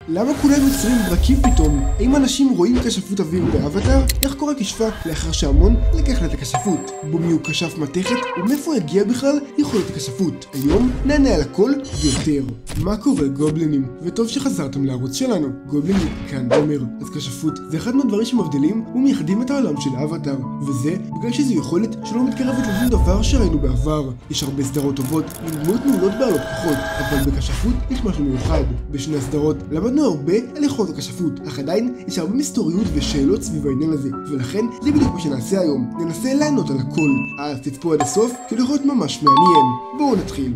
למה כולם יוצרים ברקים פתאום? האם אנשים רואים כשפות אוויר באבטר? איך קורה כשפה לאחר שהמון לקח לה את הכשפות? במי הוא כשף מתכת? ומאיפה הגיע בכלל יכולת הכשפות? היום נענה על הכל ויותר. מה קורה גובלינים? וטוב שחזרתם לערוץ שלנו. גובלינים כאן אומר, אז כשפות זה אחד מהדברים שמבדילים ומייחדים את העולם של האבטר, וזה בגלל שזו יכולת שלא מתקרבת לשום דבר שראינו בעבר. יש הרבה סדרות טובות עם דמות מעולות בעלות כוחות, אבל בכשפות יש משהו מיוחד. בשני הסדרות למדנו הרבה על יכולת הכשפות, אך עדיין יש הרבה מסתוריות ושאלות סביב העניין הזה, ולכן זה בדיוק מה שנעשה היום. ננסה לענות על הכל, אז תצפו עד הסוף כי הולך להיות ממש מעניין. בואו נתחיל.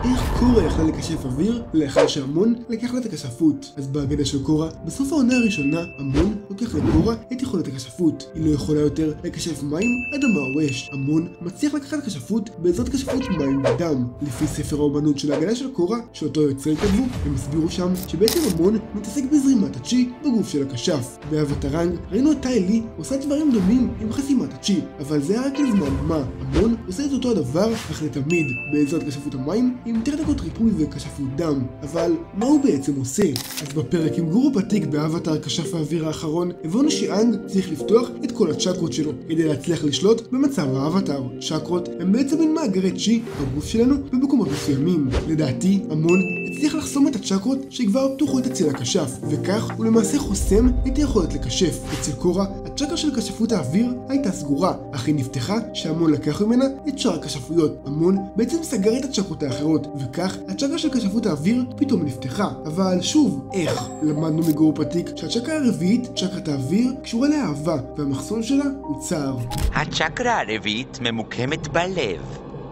איך קורה יכלה לכשף אוויר לאחר שהמון לקח לה את הכשפות? אז בהגדה של קורה, בסוף העונה הראשונה, המון לוקח לקורה את יכולת הכשפות. היא לא יכולה יותר לכשף מים, אדמה או אש. המון מצליח לקחת כשפות בעזרת כשפות מים ודם. לפי ספר האומנות של ההגדה של קורה, שאותו יוצרים כתבו, הם הסבירו שם שבעצם המון מתעסק בזרימת הצ'י בגוף של הכשף. באבטרנג ראינו את טיילי עושה דברים דומים עם חסימת הצ'י, אבל זה היה רק לזמן מה. המון עושה את אותו הדבר, אך לתמיד בעזרת כשפות המים עם טכניקות ריפוי וכשפות דם. אבל מה הוא בעצם עושה? אז בפרק עם גורו פתיק באבטר כשף האוויר האחרון, הבנו שאנג צריך לפתוח את כל הצ'קרות שלו כדי להצליח לשלוט במצב האבטר. צ'קרות הם בעצם מין מאגרי צ'י בגוף שלנו במקומות מסוימים. לדעתי, המון הצליח לחסום את הצ'קרות שכבר פתוחות אצל הכשף, וכך הוא למעשה חוסם את היכולת לכשף. אצל קורה, הצ'קרה של כשפות האוויר הייתה סגורה, אך היא נפתחה שהמון לקח ממנה את שאר הכשפויות. המון בעצם סגר את הצ'קרות האחרות, וכך הצ'קרה של כשפות האוויר פתאום נפתחה. אבל שוב, איך? למדנו מגורו פתיק שהצ'קרה הרביעית, צ'קרת האוויר, קשורה לאהבה, והמחסום שלה הוא צער. הצ'קרה הרביעית ממוקמת בלב,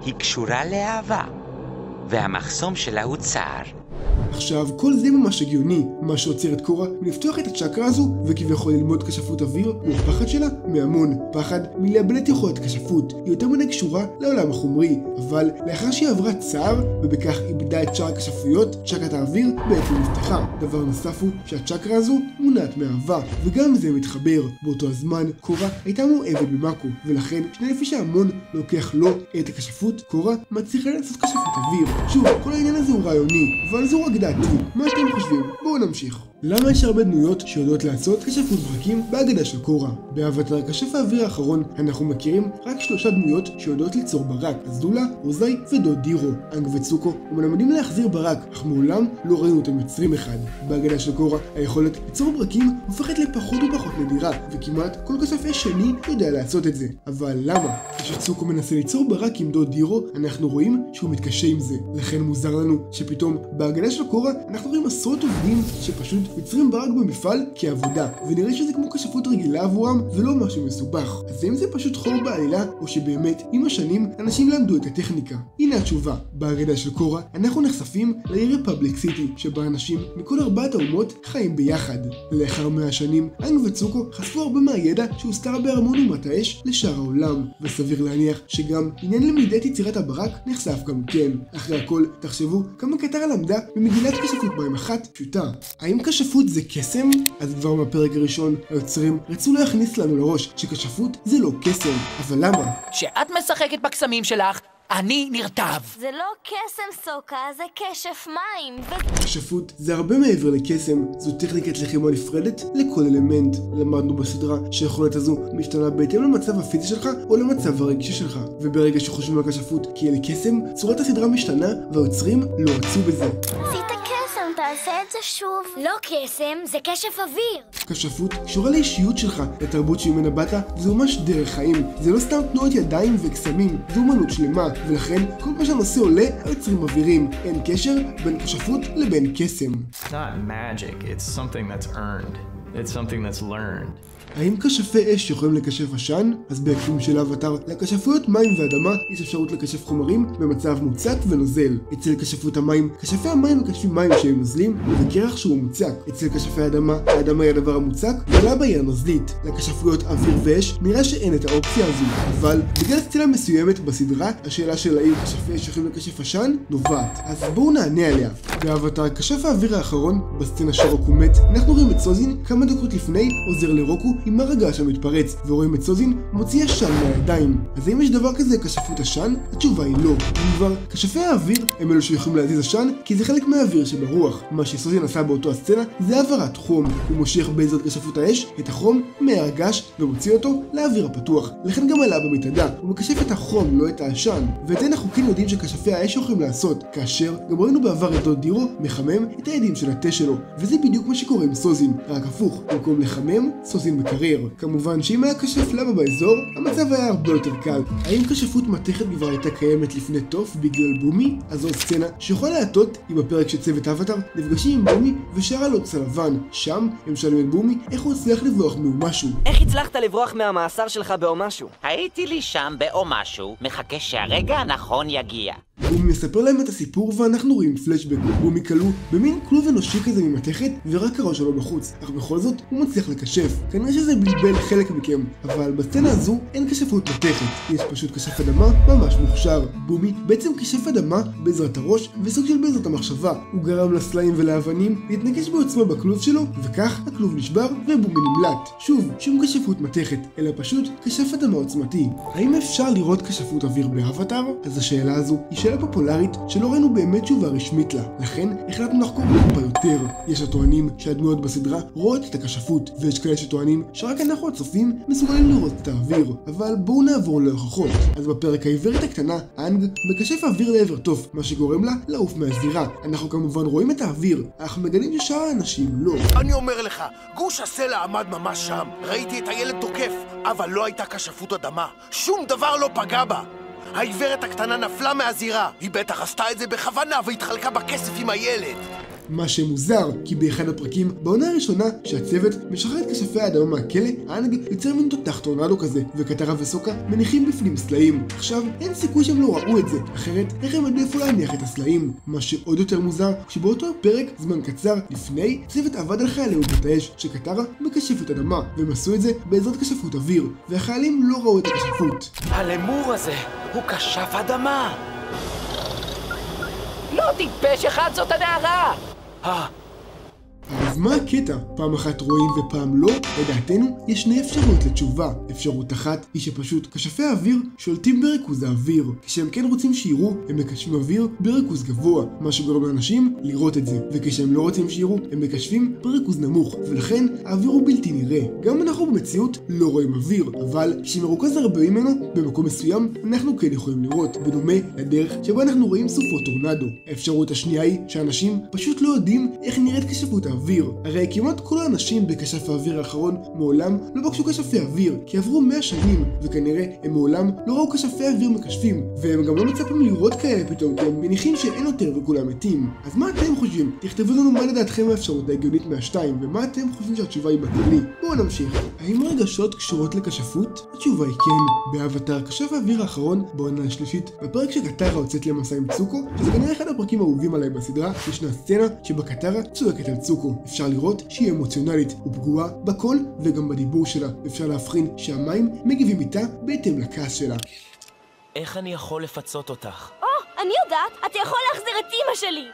היא קשורה לאהבה, והמחסום שלה הוא צער. עכשיו, כל זה ממש הגיוני. מה שעוצר את קורה מלפתוח את הצ'קרה הזו וכביכול ללמוד כשפות אוויר הוא הפחד שלה מהמון. פחד מלאבד את יכולת כשפות. היא יותר מדי קשורה לעולם החומרי, אבל לאחר שהיא עברה צער ובכך איבדה את שאר הכשפויות, צ'קרת האוויר בעצם נפתחה. דבר נוסף הוא שהצ'קרה הזו מונעת מאהבה, וגם זה מתחבר. באותו הזמן קורה הייתה מאוהבת במאקו, ולכן לפי שהמון לוקח לו את הכשפות, קורה מצליחה לעשות כשפות אוויר. שוב, כל העניין הזה הוא רעיוני, אבל זו רק דעתי. מה אתם חושבים? בואו נמשיך. למה יש הרבה דמויות שיודעות לעשות כשפות ברקים בהגדה של קורה? באבטר כשף האוויר האחרון אנחנו מכירים רק 3 דמויות שיודעות ליצור ברק, אזדולה, אוזאי ודוד דירו. אנג וצוקו מלמדים להחזיר ברק, אך מעולם לא ראינו אותם יוצרים אחד. בהגדה של קורה היכולת ליצור ברקים הופכת לפחות ופחות נדירה, וכמעט כל כשף אש שני יודע לעשות את זה. אבל למה? כשצוקו מנסה ליצור ברק עם דוד דירו, אנחנו רואים שהוא מתקשה עם זה. לכן מוזר לנו שפתאום בהגדה של קורה אנחנו רואים עשרות עובדים שפשוט יוצרים ברק במפעל כעבודה, ונראה שזה כמו כשפות רגילה עבורם ולא משהו מסובך. אז האם זה פשוט חור בעלילה, או שבאמת עם השנים אנשים למדו את הטכניקה? הנה התשובה. בהגדה של קורה אנחנו נחשפים לעיר רפבליק סיטי, שבה אנשים מכל 4 האומות חיים ביחד. לאחר 100 שנים אנג וצוקו חשפו הרבה מהידע שהוסתר בארמון אומת האש לשאר העולם, וסביר להניח שגם עניין למידת יצירת הברק נחשף גם כן. אחרי הכל, תחשבו כמה קטרה למדה במגילת כשפות מים אחת פשוטה. האם כשפות זה קסם? אז כבר בפרק הראשון היוצרים רצו להכניס לנו לראש שכשפות זה לא קסם. אבל למה? כשאת משחקת בקסמים שלך, אני נרטב. זה לא קסם סוקה, זה כשף מים. כשפות זה הרבה מעבר לקסם, זו טכניקת לחימה נפרדת לכל אלמנט. למדנו בסדרה שהיכולת הזו משתנה בהתאם למצב הפיזי שלך או למצב הרגשי שלך, וברגע שחושבים על כשפות כאל קסם, צורת הסדרה משתנה והיוצרים לא רצו בזה. תעשה את זה שוב. לא קסם, זה כשף אוויר. כשפות קשורה לאישיות שלך, לתרבות שממנה באת, זה ממש דרך חיים. זה לא סתם תנועות ידיים וקסמים, זו אומנות שלמה, ולכן כל מה שהנושא עולה, היוצרים מבהירים. אין קשר בין כשפות לבין קסם. It's not magic, it's something that's earned. It's something that's learned. האם כשפי אש יכולים לקשף עשן? אז בהקרים של האבטר, לכשפויות מים ואדמה יש אפשרות לקשף חומרים במצב מוצק ונוזל. אצל כשפות המים, כשפי המים מקשפים מים שהם נוזלים ובקרח שהוא מוצק. אצל כשפי האדמה, האדמה היא הדבר המוצק ולבה היא הנוזלית. לכשפויות אוויר ואש נראה שאין את האופציה הזו, אבל בגלל סטילה מסוימת בסדרה, השאלה של האם כשפי אש יכולים לקשף עשן נובעת. אז בואו נענה עליה. באבטר כשף האוויר האחרון, בסצנה שרוקו מת, אנחנו רואים את סוזין כמה דקות לפני עוזר לרוקו תראו עם הר הגעש המתפרץ, ורואים את סוזין מוציא עשן מהידיים. אז האם יש דבר כזה כשפות עשן? התשובה היא לא. כבר כשפי האוויר הם אלו שיכולים להזיז עשן, כי זה חלק מהאוויר שברוח. מה שסוזין עשה באותו הסצנה זה העברת חום. הוא מושך בעזרת כשפות האש את החום מהר הגעש ומוציא אותו לאוויר הפתוח. לכן גם עלה במתעדה, הוא מקשף את החום, לא את העשן. ואת זה אנחנו כן יודעים שכשפי האש יכולים לעשות, כאשר גם ראינו בעבר את דוד דירו מחמם את הידים של התה שלו. וזה בדיוק מה שקורה עם סוזין, רק הפוך, במקום לחמם, סוזין מקרר. כמובן שאם היה כשף לבה באזור, המצב היה הרבה יותר קל. האם כשפות מתכת כבר הייתה קיימת לפני תוף בגלל בומי? אז זו סצנה שיכולה להטות עם הפרק שצוות אבטאר נפגשים עם בומי ושאר הלוץ הלבן. שם הם שואלים את בומי איך הוא הצליח לברוח מאומשו. איך הצלחת לברוח מהמאסר שלך באומשו? הייתי לי שם באומשו, מחכה שהרגע הנכון יגיע. בומי מספר להם את הסיפור ואנחנו רואים פלשבק. בומי כלוא במין כלוב אנושי כזה ממתכת ורק הראש שלו בחוץ, אך בכל זאת הוא מצליח לקשף. כנראה שזה בלבל חלק מכם, אבל בסצנה הזו אין כשפות מתכת, יש פשוט כשף אדמה ממש מוכשר. בומי בעצם כשף אדמה בעזרת הראש וסוג של בעזרת המחשבה. הוא גרם לסלעים ולאבנים להתנגש בעוצמה בכלוב שלו, וכך הכלוב נשבר ובומי נמלט. שוב, שום כשפות מתכת, אלא פשוט כשף אדמה עוצמתי. האם אפשר לראות כשפות אוויר באבטאר? אז השאלה הזו היא שאלה פופולרית שלא ראינו באמת תשובה רשמית לה, לכן החלטנו לחקור טיפה יותר. יש הטוענים שהדמויות בסדרה רואות את הכשפות, ויש כאלה שטוענים שרק אנחנו הצופים מסוגלים לראות את האוויר. אבל בואו נעבור להוכחות. אז בפרק העיוורת הקטנה, אנג מקשף האוויר לעבר תוף, מה שגורם לה לעוף מהזירה. אנחנו כמובן רואים את האוויר, אך מגלים ששאר האנשים לא. אני אומר לך, גוש הסלע עמד ממש שם. ראיתי את הילד תוקף, אבל לא הייתה כשפות אדמה. שום דבר לא פגע בה. העיוורת הקטנה נפלה מהזירה. היא בטח עשתה את זה בכוונה והתחלקה בכסף עם הילד. מה שמוזר, כי באחד הפרקים, בעונה הראשונה שהצוות משחרר את כשפי האדמה מהכלא, האנג יוצר מין תותח טורנדו כזה, וקטרה וסוקה מניחים בפנים סלעים. עכשיו, אין סיכוי שהם לא ראו את זה, אחרת איך הם ידעו להניח את הסלעים? מה שעוד יותר מוזר, שבאותו הפרק, זמן קצר לפני, צוות עבד על חיילי אוגדת האש, שקטרה מקשפת אדמה, והם עשו את זה בעזרת כשפות אוויר, והחיילים לא ראו את הכשפות. הלמור הזה הוא כשף אדמה. לא טיפש אחד, זאת הנערה! אז מה הקטע? פעם אחת רואים ופעם לא? לדעתנו יש שני אפשרויות לתשובה. אפשרות אחת היא שפשוט כשפי האוויר שולטים בריכוז האוויר. כשהם כן רוצים שיראו, הם מקשפים אוויר בריכוז גבוה, מה שגורם לאנשים לראות את זה. וכשהם לא רוצים שיראו, הם מקשפים בריכוז נמוך, ולכן האוויר הוא בלתי נראה. גם אנחנו במציאות לא רואים אוויר, אבל כשמרוכז הרבה ממנו במקום מסוים, אנחנו כן יכולים לראות, בדומה לדרך שבה אנחנו רואים סופות טורנדו. האפשרות השנייה היא שאנשים פשוט לא יודעים איך נראית כשפות האוויר. הרי כמעט כל האנשים בכשף האוויר האחרון מעולם לא בקשו כשפי אוויר, כי עברו 100 שנים, וכנראה הם מעולם לא ראו כשפי אוויר מקשפים, והם גם לא מצפים לראות כאלה פתאום, כי הם מניחים שאין יותר וכולם מתים. אז מה אתם חושבים? תכתבו לנו מה לדעתכם האפשרות ההגיונית מהשתיים, ומה אתם חושבים שהתשובה היא בכללי. בואו נמשיך. האם רגשות קשורות לכשפות? התשובה היא כן. באבטאר כשף האוויר האחרון, בעונה השלישית, בפרק שקטרה יוצאת למסע עם צוקו, שזה כנראה אחד הפרקים האהובים עליי בסדרה, ישנה סצנה שבה קטרה צועקת על צוקו. אפשר לראות שהיא אמוציונלית ופגועה בקול וגם בדיבור שלה. אפשר להבחין שהמים מגיבים איתה בהתאם לכעס שלה. איך אני יכול לפצות אותך? אני יודעת, אתה יכול להחזיר את אמא שלי.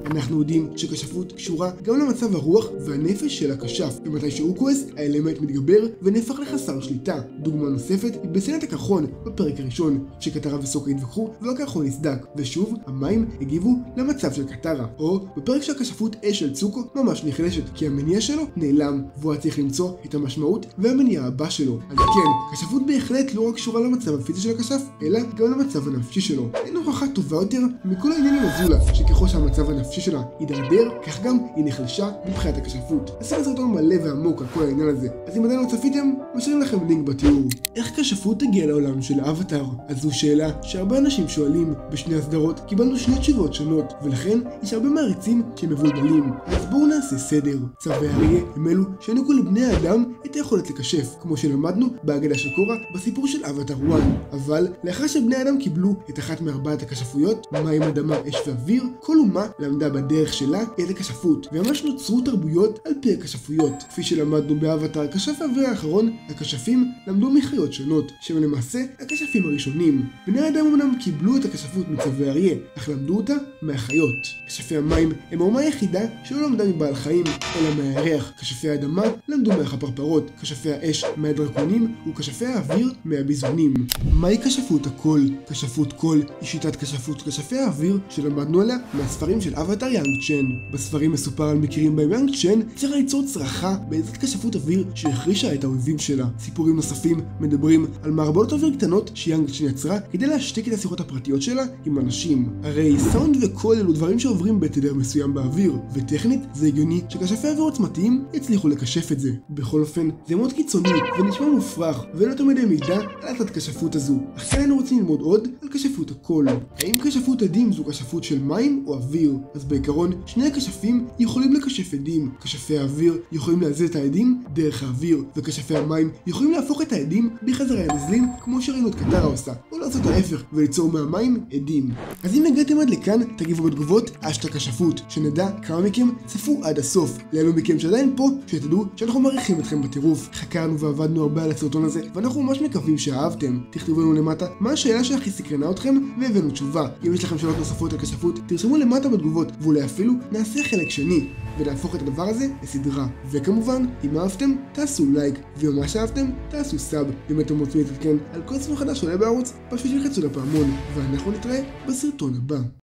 אנחנו יודעים שכשפות קשורה גם למצב הרוח והנפש של הכשף, ומתי שהוא כועס, האלמנט מתגבר ונהפך לחסר שליטה. דוגמה נוספת היא בסצנת הקרחון בפרק הראשון, שקטרה וסוקה התווכחו והקרחון נסדק, ושוב המים הגיבו למצב של קטרה. או בפרק שהכשפות אש של צוקו ממש נחלשת, כי המניע שלו נעלם, והוא צריך למצוא את המשמעות והמניע הבא שלו. אז כן, כשפות בהחלט לא רק קשורה למצב הפיזי של הכשף, אלא גם למצב הנפשי שלו. אין הוכחה טובה יותר מכל העניינים הזולה, שככל שהמצב הנפשי שלה הידרדר, כך גם היא נחלשה מבחינת הכשפות. הסרט סרטון מלא ועמוק על כל העניין הזה, אז אם עדיין לא צפיתם, משאירים לכם לינק בתיאור. איך כשפות תגיע לעולם של אבטאר? אז זו שאלה שהרבה אנשים שואלים. בשני הסדרות קיבלנו שני תשובות שונות, ולכן יש הרבה מעריצים שמבולבלים. אז בואו נעשה סדר. צווי האריה הם אלו שהעניקו לבני האדם את היכולת לקשף, כמו שלמדנו בהגדה של קורה בסיפור של אבטאר 1. אבל לאחר שבני האדם קיבלו את אחת מארבעת הכשפויות, מים, אדמה, אש ואוויר, כל אומה למדה בדרך שלה את הכשפות, וממש נוצרו תרבויות על פי הכשפויות. כפי שלמדנו באבטאר כשף האוויר האחרון, הכשפים למדו מחיות שונות, שהם למעשה הכשפים הראשונים. בני האדם אמנם קיבלו את הכשפות מצבי אריה, אך למדו אותה מהחיות. כשפי המים הם האומה היחידה שלא למדה מבעל חיים, אלא מהירח. כשפי האדמה למדו מהחפרפרות, כשפי האש מהדרקונים, וכשפי האוויר מהביזונים. מהי כשפות הקול? כשפות קול היא שיטת כשפות כשפי האוויר שלמדנו עליה מהספרים של אבטאר יאנג צ'ן. בספרים מסופר על מקרים בהם יאנג צ'ן הצליחה ליצור צרחה בעזרת כשפות אוויר שהחרישה את האויבים שלה. סיפורים נוספים מדברים על מערבולות אוויר קטנות שיאנג צ'ן יצרה כדי להשתיק את השיחות הפרטיות שלה עם אנשים. הרי סאונד וקול אלו דברים שעוברים בתדר מסוים באוויר, וטכנית זה הגיוני שכשפי אוויר עוצמתיים יצליחו לקשף את זה. בכל אופן, זה מאוד קיצוני ונשמע מופרך ואין יותר מדי מידע על התת-כשפות הזו. אך כן היינו רוצים ללמוד עוד על כשפות הקול. האם כשפות עדים זו כשפות של מים או אוויר? אז בעיקרון, שני הכשפים יכולים לקשף עדים. כשפי האוויר יכולים להזיז את העדים דרך האוויר, וכשפי המים יכולים להפוך את העדים בחזרה לנזלים כמו שראינו את קטרה עושה, או לעשות ההפך וליצור מהמים עדים. אז אם הגעתם עד לכאן, תגיבו בתגובות #כשפות, שנדע כמה מכם צפו עד הסוף. לאלו מכם שעדיין פה, שתדעו שאנחנו מעריכים אתכם בטירוף. חקרנו ועבדנו הרבה על הסרטון הזה, ואנחנו ממש מקווים שאהבתם. תכתבו לנו למטה מה השאלה שהכי סקרנה אתכם, והבאנו תשובה. אם יש לכם שאלות נוספות על כשפות, תרשמו למטה בתגובות, ואולי אפילו נעשה חלק שני, ולהפוך את הדבר הזה לסדרה. וכמובן, אם אהבתם, תעשו לייק, ואם ממש אהבתם, תעשו סאב. אם אתם רוצים להתעדכן על כל סרטון חדש שעולה בערוץ, פשוט ילחצו לפעמון, ואנחנו נתראה בסרטון הבא.